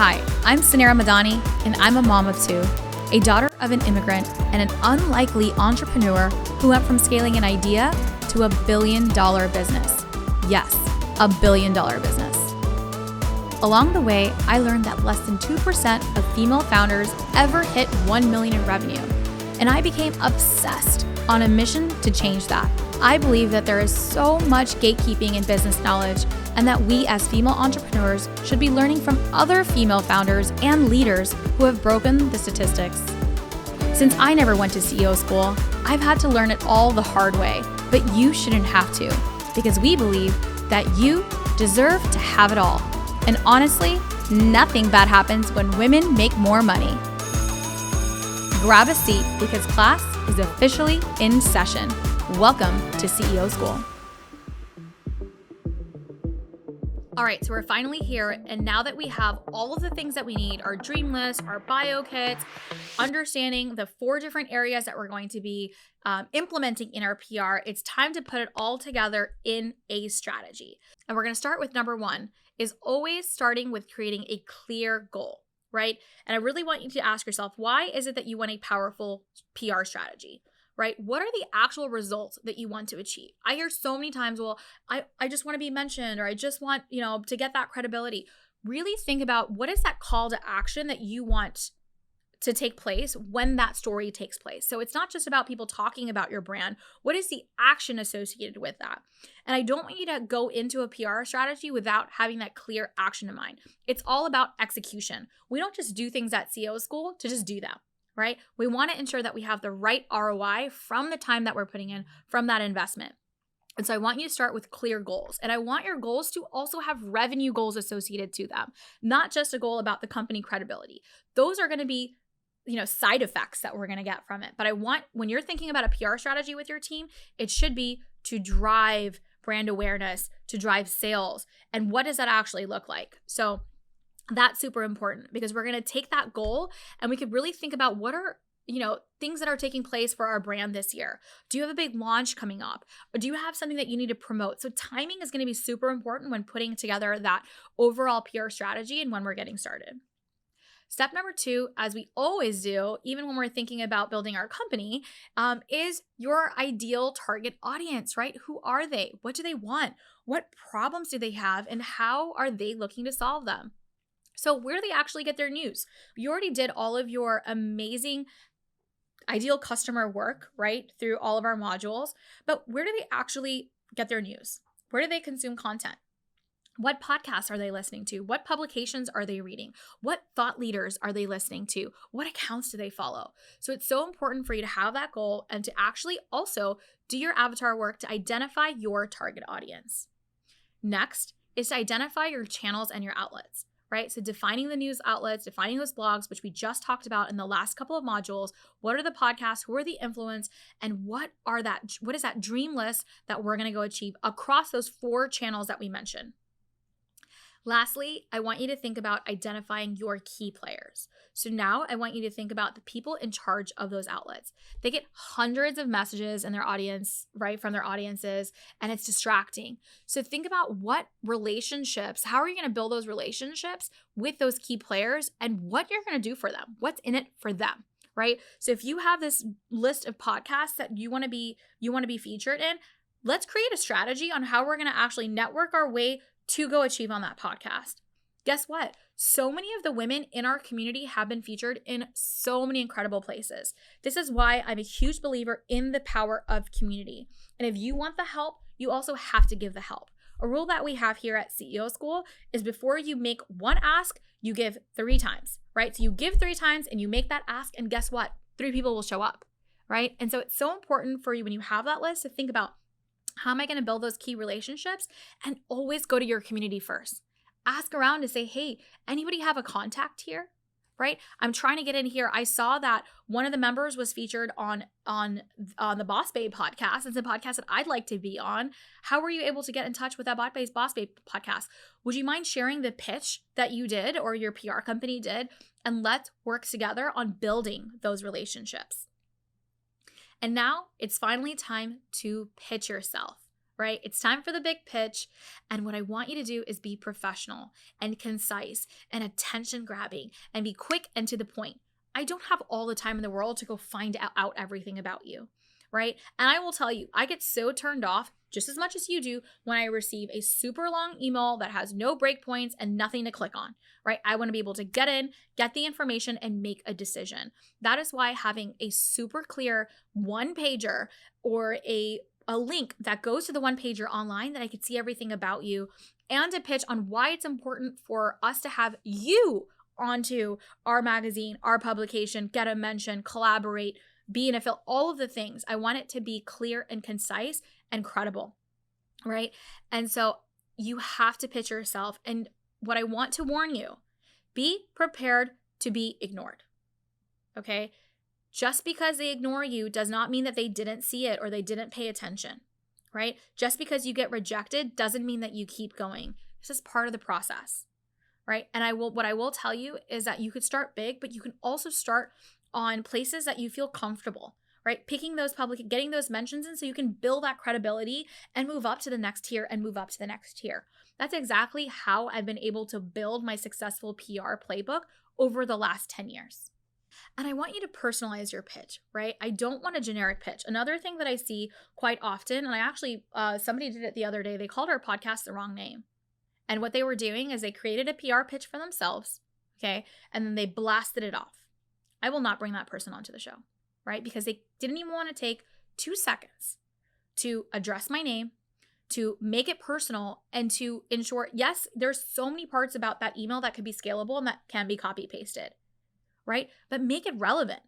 Hi, I'm Suneera Madhani, and I'm a mom of two, a daughter of an immigrant, and an unlikely entrepreneur who went from scaling an idea to $1 billion business. Yes, $1 billion business. Along the way, I learned that less than 2% of female founders ever hit 1 million in revenue, and I became obsessed on a mission to change that. I believe that there is so much gatekeeping in business knowledge, and that we as female entrepreneurs should be learning from other female founders and leaders who have broken the statistics. Since I never went to CEO school, I've had to learn it all the hard way, but you shouldn't have to, because we believe that you deserve to have it all. And honestly, nothing bad happens when women make more money. Grab a seat because class is officially in session. Welcome to CEO School. All right, so we're finally here, and now that we have all of the things that we need, our dream list, our bio kits, understanding the 4 different areas that we're going to be implementing in our PR, it's time to put it all together in a strategy. And we're going to start with number 1, is always starting with creating a clear goal, right? And I really want you to ask yourself, why is it that you want a powerful PR strategy? Right? What are the actual results that you want to achieve? I hear so many times, well, I just want to be mentioned, or I just want, to get that credibility. Really think about what is that call to action that you want to take place when that story takes place. So it's not just about people talking about your brand. What is the action associated with that? And I don't want you to go into a PR strategy without having that clear action in mind. It's all about execution. We don't just do things at CEO school to just do them. Right? We want to ensure that we have the right ROI from the time that we're putting in from that investment. And so I want you to start with clear goals. And I want your goals to also have revenue goals associated to them, not just a goal about the company credibility. Those are going to be, side effects that we're going to get from it. But I want, when you're thinking about a PR strategy with your team, it should be to drive brand awareness, to drive sales. And what does that actually look like? So that's super important, because we're going to take that goal and we could really think about what are, things that are taking place for our brand this year. Do you have a big launch coming up? Or do you have something that you need to promote? So timing is going to be super important when putting together that overall PR strategy and when we're getting started. Step number 2, as we always do, even when we're thinking about building our company, is your ideal target audience, right? Who are they? What do they want? What problems do they have? And how are they looking to solve them? So where do they actually get their news? You already did all of your amazing ideal customer work, right, through all of our modules, but where do they actually get their news? Where do they consume content? What podcasts are they listening to? What publications are they reading? What thought leaders are they listening to? What accounts do they follow? So it's so important for you to have that goal and to actually also do your avatar work to identify your target audience. Next is to identify your channels and your outlets. Right? So defining the news outlets, defining those blogs, which we just talked about in the last couple of modules. What are the podcasts? Who are the influence? And what is that dream list that we're going to go achieve across those 4 channels that we mentioned? Lastly, I want you to think about identifying your key players. So now I want you to think about the people in charge of those outlets. They get hundreds of messages in their audience, right, from their audiences, and it's distracting. So think about what relationships, how are you going to build those relationships with those key players and what you're going to do for them, what's in it for them, right? So if you have this list of podcasts that you want to be featured in, let's create a strategy on how we're going to actually network our way to go achieve on that podcast. Guess what? So many of the women in our community have been featured in so many incredible places. This is why I'm a huge believer in the power of community. And if you want the help, you also have to give the help. A rule that we have here at CEO School is before you make one ask, you give 3 times, right? So you give 3 times and you make that ask, and guess what? 3 people will show up, right? And so it's so important for you when you have that list to think about, how am I going to build those key relationships? And always go to your community first. Ask around to say, hey, anybody have a contact here? Right? I'm trying to get in here. I saw that one of the members was featured on the Boss Babe podcast. It's a podcast that I'd like to be on. How were you able to get in touch with that Boss Babe podcast? Would you mind sharing the pitch that you did or your PR company did? And let's work together on building those relationships. And now it's finally time to pitch yourself, right? It's time for the big pitch. And what I want you to do is be professional and concise and attention grabbing and be quick and to the point. I don't have all the time in the world to go find out everything about you, right? And I will tell you, I get so turned off just as much as you do when I receive a super long email that has no breakpoints and nothing to click on, right? I want to be able to get in, get the information, and make a decision. That is why having a super clear one pager or a link that goes to the one pager online that I could see everything about you and a pitch on why it's important for us to have you onto our magazine, our publication, get a mention, collaborate, be an affiliate, all of the things. I want it to be clear and concise and credible, right? And so you have to pitch yourself. And what I want to warn you, be prepared to be ignored, okay? Just because they ignore you does not mean that they didn't see it or they didn't pay attention, right? Just because you get rejected doesn't mean that you keep going. This is part of the process, right? And what I will tell you is that you could start big, but you can also start on places that you feel comfortable, right? Picking those getting those mentions in so you can build that credibility and move up to the next tier and move up to the next tier. That's exactly how I've been able to build my successful PR playbook over the last 10 years. And I want you to personalize your pitch, right? I don't want a generic pitch. Another thing that I see quite often, and I actually, somebody did it the other day, they called our podcast the wrong name. And what they were doing is they created a PR pitch for themselves, okay? And then they blasted it off. I will not bring that person onto the show, right? Because they didn't even want to take 2 seconds to address my name, to make it personal, and to ensure, yes, there's so many parts about that email that could be scalable and that can be copy pasted, right? But make it relevant,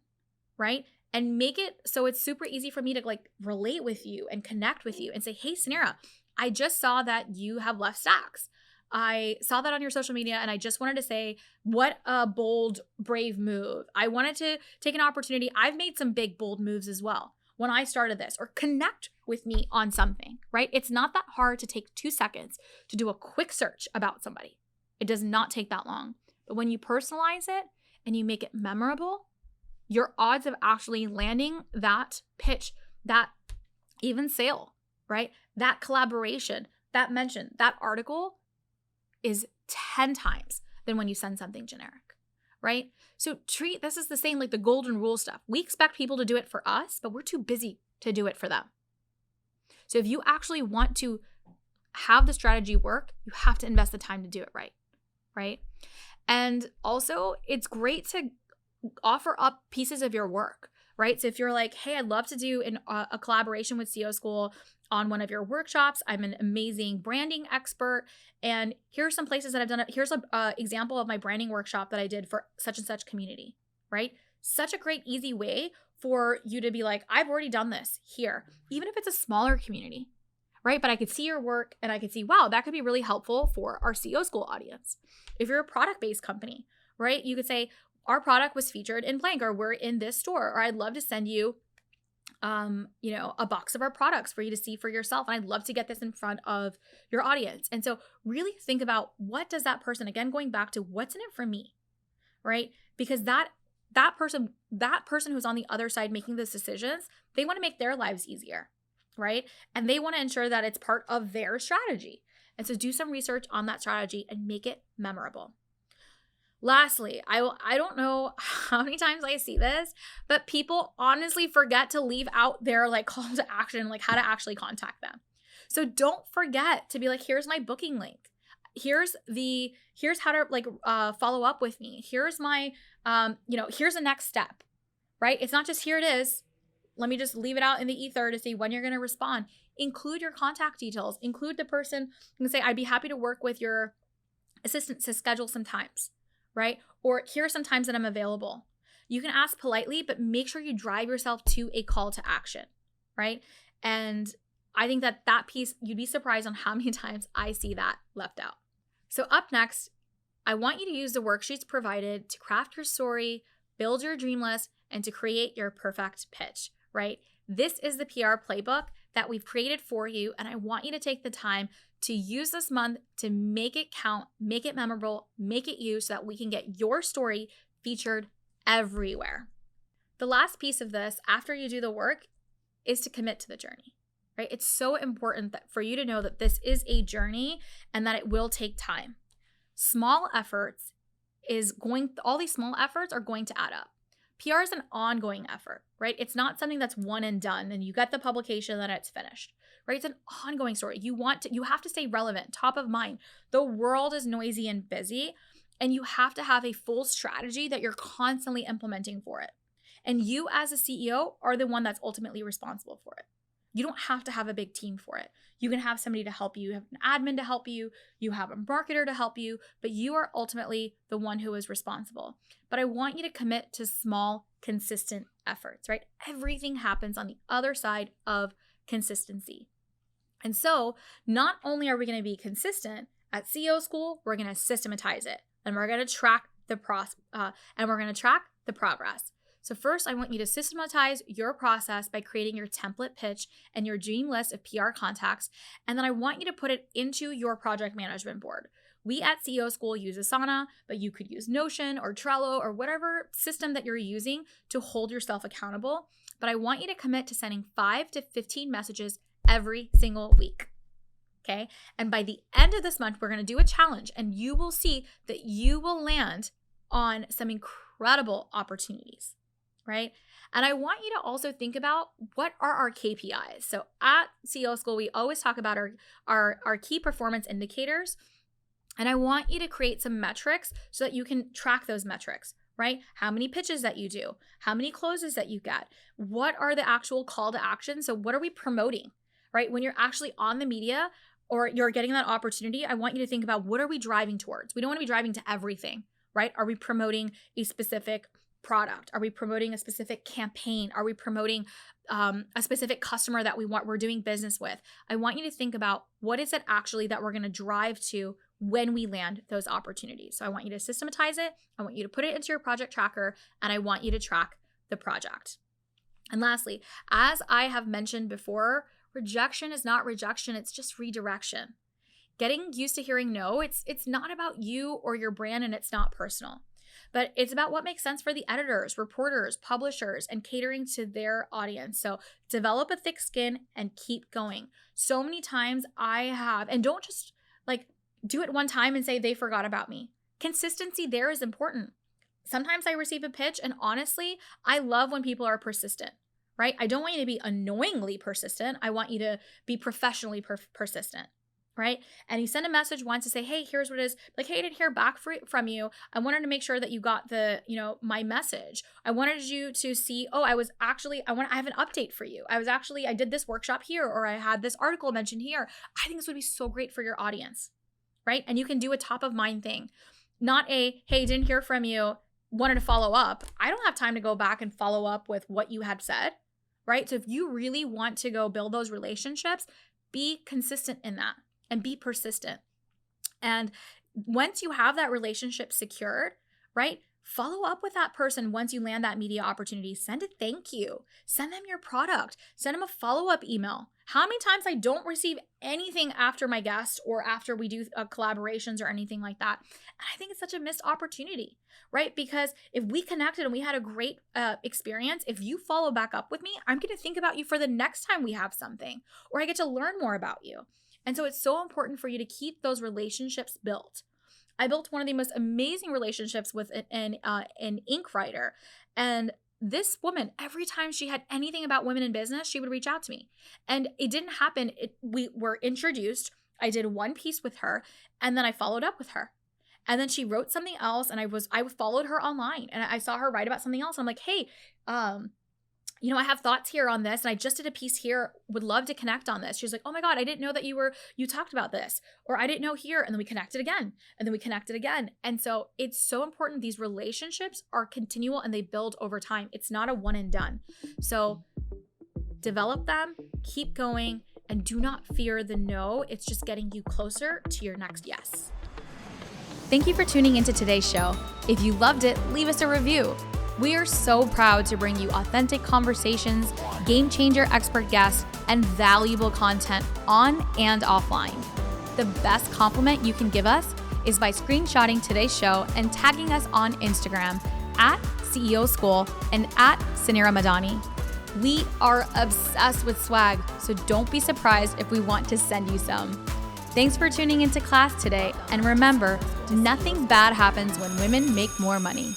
right? And make it so it's super easy for me to like relate with you and connect with you and say, hey, Suneera, I just saw that you have left Stacks. I saw that on your social media and I just wanted to say, what a bold, brave move. I wanted to take an opportunity. I've made some big, bold moves as well when I started this, or connect with me on something, right? It's not that hard to take 2 seconds to do a quick search about somebody. It does not take that long. But when you personalize it and you make it memorable, your odds of actually landing that pitch, that even sale, right? That collaboration, that mention, that article is 10 times than when you send something generic, right? So this is the same, like the golden rule stuff. We expect people to do it for us, but we're too busy to do it for them. So if you actually want to have the strategy work, you have to invest the time to do it right, right? And also, it's great to offer up pieces of your work, right? So if you're like, hey, I'd love to do a collaboration with CEO School on one of your workshops. I'm an amazing branding expert. And here are some places that I've done it. Here's an example of my branding workshop that I did for such and such community, right? Such a great, easy way for you to be like, I've already done this here, even if it's a smaller community, right? But I could see your work and I could see, wow, that could be really helpful for our CEO School audience. If you're a product-based company, right? You could say, our product was featured in blank, or we're in this store, or I'd love to send you a box of our products for you to see for yourself. And I'd love to get this in front of your audience. And so really think about, what does that person, again, going back to what's in it for me, right? Because that person who's on the other side making those decisions, they want to make their lives easier, right? And they want to ensure that it's part of their strategy. And so do some research on that strategy and make it memorable. Lastly, I don't know how many times I see this, but people honestly forget to leave out their like call to action, like how to actually contact them. So don't forget to be like, here's my booking link. Here's how to like follow up with me. Here's my, here's the next step, right? It's not just here it is. Let me just leave it out in the ether to see when you're going to respond. Include your contact details. Include the person. You can say, I'd be happy to work with your assistant to schedule some times, right? Or here are some times that I'm available. You can ask politely, but make sure you drive yourself to a call to action, right? And I think that piece, you'd be surprised on how many times I see that left out. So up next, I want you to use the worksheets provided to craft your story, build your dream list, and to create your perfect pitch, right? This is the PR playbook that we've created for you, and I want you to take the time to use this month to make it count, make it memorable, make it you, so that we can get your story featured everywhere. The last piece of this, after you do the work, is to commit to the journey, right? It's so important that for you to know that this is a journey and that it will take time. All these small efforts are going to add up. PR is an ongoing effort, right? It's not something that's one and done and you get the publication and it's finished, right? It's an ongoing story. You have to stay relevant, top of mind. The world is noisy and busy, and you have to have a full strategy that you're constantly implementing for it. And you as a CEO are the one that's ultimately responsible for it. You don't have to have a big team for it. You can have somebody to help you. You have an admin to help you. You have a marketer to help you, but you are ultimately the one who is responsible. But I want you to commit to small, consistent efforts, right? Everything happens on the other side of consistency. And so not only are we going to be consistent at CEO School, we're going to systematize it and we're going to track the progress. So first, I want you to systematize your process by creating your template pitch and your dream list of PR contacts. And then I want you to put it into your project management board. We at CEO School use Asana, but you could use Notion or Trello or whatever system that you're using to hold yourself accountable. But I want you to commit to sending 5 to 15 messages every single week. Okay. And by the end of this month, we're going to do a challenge and you will see that you will land on some incredible opportunities. Right? And I want you to also think about what are our KPIs. So at CEO School, we always talk about our key performance indicators. And I want you to create some metrics so that you can track those metrics, right? How many pitches that you do, how many closes that you get, what are the actual call to action? So what are we promoting, right? When you're actually on the media or you're getting that opportunity, I want you to think about what are we driving towards? We don't want to be driving to everything, right? Are we promoting a specific product? Are we promoting a specific campaign? Are we promoting a specific customer that we're doing business with? I want you to think about what is it actually that we're going to drive to when we land those opportunities. So I want you to systematize it. I want you to put it into your project tracker, and I want you to track the project. And lastly, as I have mentioned before, rejection is not rejection. It's just redirection. Getting used to hearing no, it's not about you or your brand, and it's not personal. But it's about what makes sense for the editors, reporters, publishers, and catering to their audience. So develop a thick skin and keep going. So many times and don't just do it one time and say they forgot about me. Consistency there is important. Sometimes I receive a pitch and honestly, I love when people are persistent, right? I don't want you to be annoyingly persistent. I want you to be professionally persistent. Right? And you send a message once to say, hey, here's what it is. Like, hey, I didn't hear back from you. I wanted to make sure that you got my message. I wanted you to see, I have an update for you. I did this workshop here, or I had this article mentioned here. I think this would be so great for your audience, right? And you can do a top of mind thing, not hey, didn't hear from you, wanted to follow up. I don't have time to go back and follow up with what you had said, right? So if you really want to go build those relationships, be consistent in that. And be persistent. And once you have that relationship secured, right, follow up with that person once you land that media opportunity. Send a thank you. Send them your product. Send them a follow-up email. How many times I don't receive anything after my guest or after we do collaborations or anything like that. And I think it's such a missed opportunity, right? Because if we connected and we had a great experience, if you follow back up with me, I'm going to think about you for the next time we have something, or I get to learn more about you. And so it's so important for you to keep those relationships built. I built one of the most amazing relationships with an ink writer. And this woman, every time she had anything about women in business, she would reach out to me. And it didn't happen. We were introduced. I did one piece with her, and then I followed up with her. And then she wrote something else, and I followed her online, and I saw her write about something else. I'm like, hey, I have thoughts here on this, and I just did a piece here, would love to connect on this. She's like, oh my God, I didn't know that you talked about this, or I didn't know here. And then we connected again, and then we connected again. And so it's so important. These relationships are continual and they build over time. It's not a one and done. So develop them, keep going, and do not fear the no. It's just getting you closer to your next yes. Thank you for tuning into today's show. If you loved it, leave us a review. We are so proud to bring you authentic conversations, game changer expert guests, and valuable content on and offline. The best compliment you can give us is by screenshotting today's show and tagging us on Instagram at CEO School and at Suneera Madhani. We are obsessed with swag, so don't be surprised if we want to send you some. Thanks for tuning into class today, and remember, nothing bad happens when women make more money.